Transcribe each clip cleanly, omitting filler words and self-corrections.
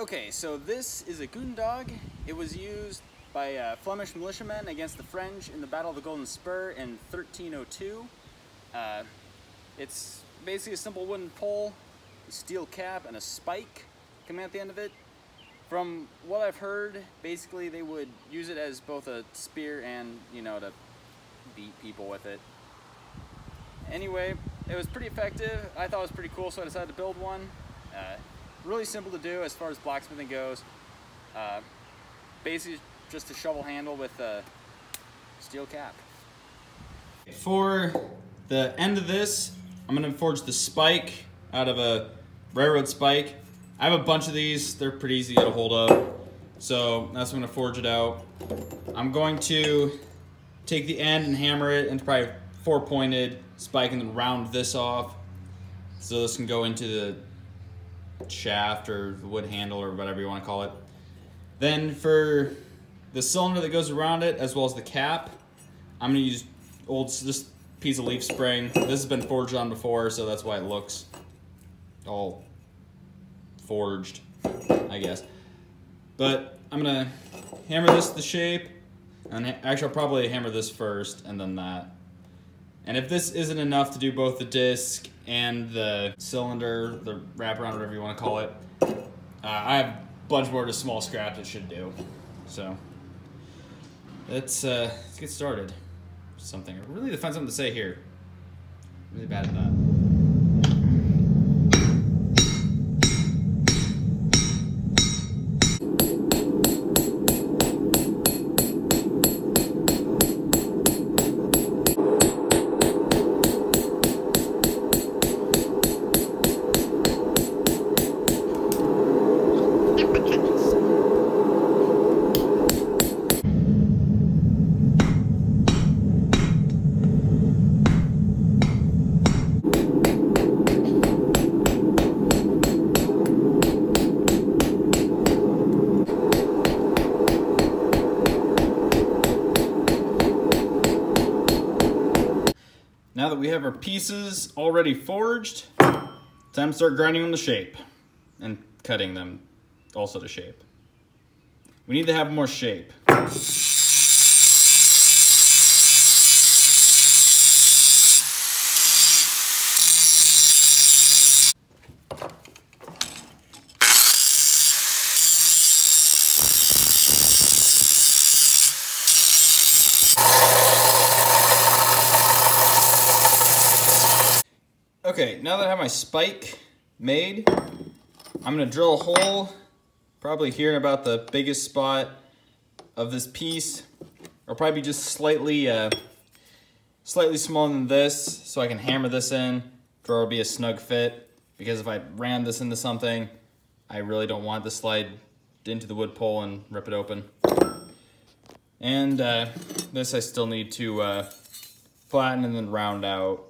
Okay, so this is a Goedendag. It was used by Flemish militiamen against the French in the Battle of the Golden Spur in 1302. It's basically a simple wooden pole, a steel cap, and a spike coming at the end of it. From what I've heard, basically they would use it as both a spear and, to beat people with it. Anyway, it was pretty effective. I thought it was pretty cool, so I decided to build one. Really simple to do as far as blacksmithing goes. Basically just a shovel handle with a steel cap. For the end of this, I'm going to forge the spike out of a railroad spike. I have a bunch of these. They're pretty easy to get a hold of. So that's when I'm going to forge it out. I'm going to take the end and hammer it into probably a 4-pointed spike and then round this off. So this can go into the shaft or the wood handle or whatever you want to call it. Then for the cylinder that goes around it, as well as the cap, I'm going to use this piece of leaf spring. This has been forged on before, so that's why it looks all forged, I guess. But I'm going to hammer this to the shape, and actually I'll probably hammer this first and then that. And if this isn't enough to do both the disc and the cylinder, the wraparound, whatever you want to call it, I have a bunch more just small scraps it should do. So let's get started. Something. I really find something to say here. I'm really bad at that. Now that we have our pieces already forged, time to start grinding them to shape and cutting them also to shape. We need to have more shape. Okay, now that I have my spike made, I'm gonna drill a hole probably here in about the biggest spot of this piece, or probably just slightly smaller than this, so I can hammer this in for it'll be a snug fit. Because if I ram this into something, I really don't want to slide into the wood pole and rip it open. And this I still need to flatten and then round out.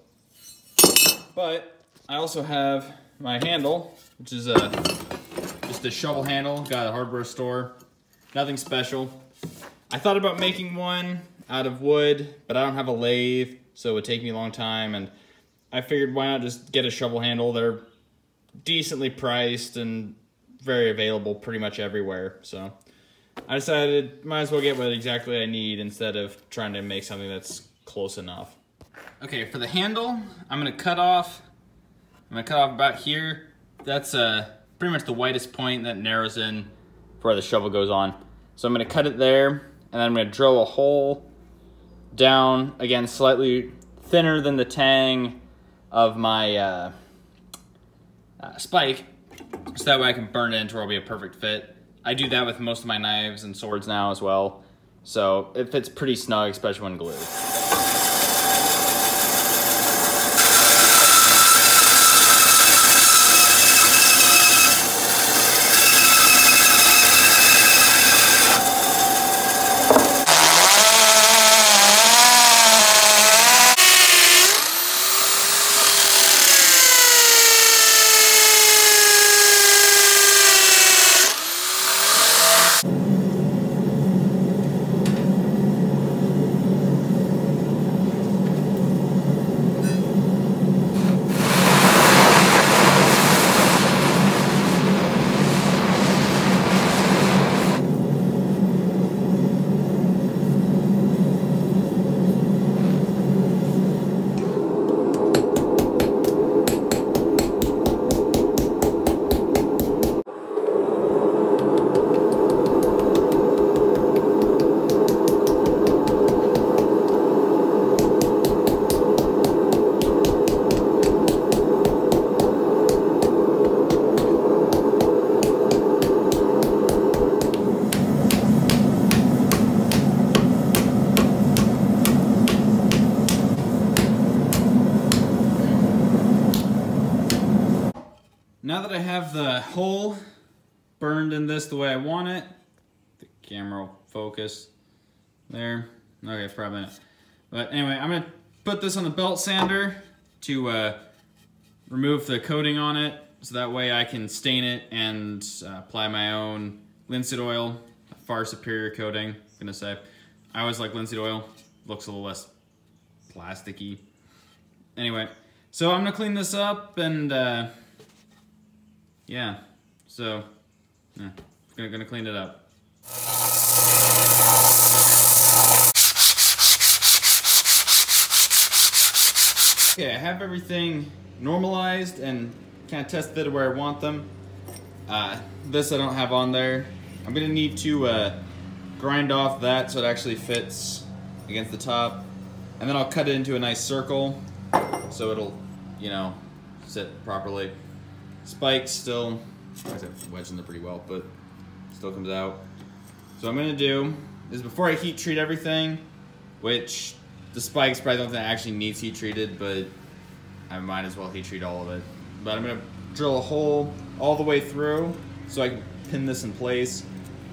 But I also have my handle, which is just a shovel handle, got at a hardware store. Nothing special. I thought about making one out of wood, but I don't have a lathe, so it would take me a long time. And I figured why not just get a shovel handle. They're decently priced and very available pretty much everywhere. So I decided might as well get what exactly I need instead of trying to make something that's close enough. Okay, for the handle, I'm gonna cut off about here. That's pretty much the widest point that narrows in where the shovel goes on. So I'm gonna cut it there, and then I'm gonna drill a hole down, again, slightly thinner than the tang of my spike, so that way I can burn it into where it'll be a perfect fit. I do that with most of my knives and swords now as well, so it fits pretty snug, especially when glued. that I have the hole burned in this the way I want it, the camera will focus there. Okay, it's probably not. But anyway, I'm gonna put this on the belt sander to remove the coating on it, so that way I can stain it and apply my own linseed oil, a far superior coating, I'm gonna say. I always like linseed oil, looks a little less plasticky. Anyway, so I'm gonna clean this up and yeah, so yeah, gonna clean it up. Okay, I have everything normalized and kind of test fitted where I want them. This I don't have on there. I'm gonna need to grind off that so it actually fits against the top. And then I'll cut it into a nice circle so it'll, you know, sit properly. Spikes still, I have wedged in there pretty well, but still comes out. So what I'm gonna do is before I heat treat everything, which the spikes probably don't think that actually needs heat treated, but I might as well heat treat all of it. But I'm gonna drill a hole all the way through so I can pin this in place.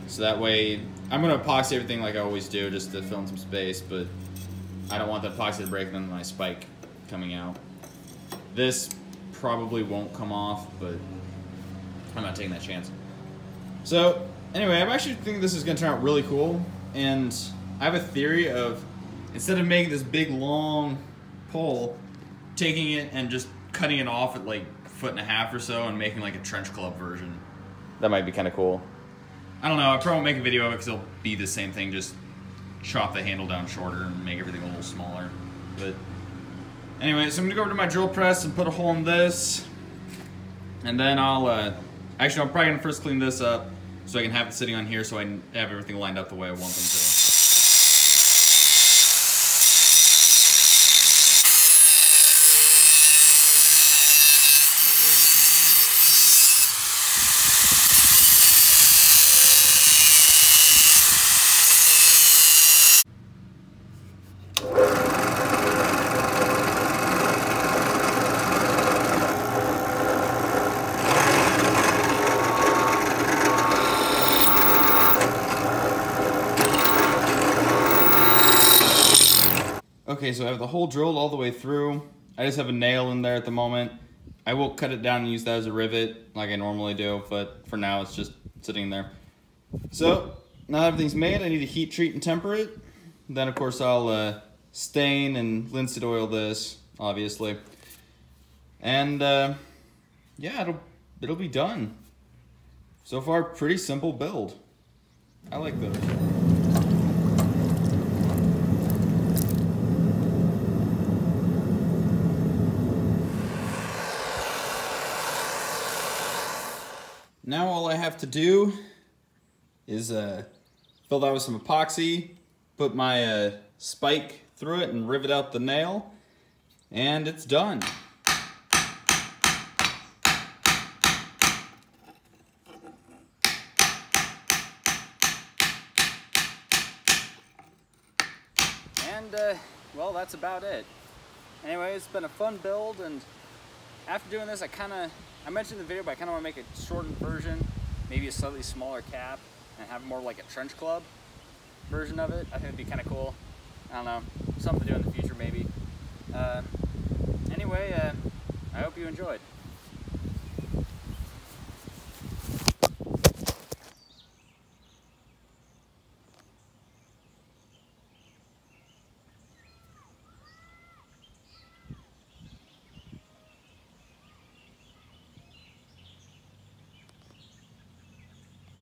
So that way, I'm gonna epoxy everything like I always do just to fill in some space, but I don't want the epoxy to break and then my spike coming out. This probably won't come off, but I'm not taking that chance. So anyway, I'm actually thinking this is gonna turn out really cool, and I have a theory of, instead of making this big long pole, taking it and just cutting it off at like 1.5 feet or so and making like a trench club version. That might be kind of cool. I don't know, I probably won't make a video of it because it'll be the same thing, just chop the handle down shorter and make everything a little smaller. But anyway, so I'm gonna go over to my drill press and put a hole in this. And then actually I'm probably gonna first clean this up so I can have it sitting on here so I can have everything lined up the way I want them to. Okay, so I have the hole drilled all the way through. I just have a nail in there at the moment. I will cut it down and use that as a rivet like I normally do, but for now it's just sitting there. So now that everything's made, I need to heat treat and temper it. Then of course I'll stain and linseed oil this, obviously. And yeah, it'll be done. So far, pretty simple build. I like those. Now all I have to do is fill that with some epoxy, put my spike through it and rivet out the nail, and it's done. And well, that's about it. Anyway, it's been a fun build, and after doing this, I mentioned in the video, but I kind of want to make a shortened version, maybe a slightly smaller cap, and have more like a trench club version of it. I think it'd be kind of cool. I don't know, something to do in the future maybe. Anyway, I hope you enjoyed.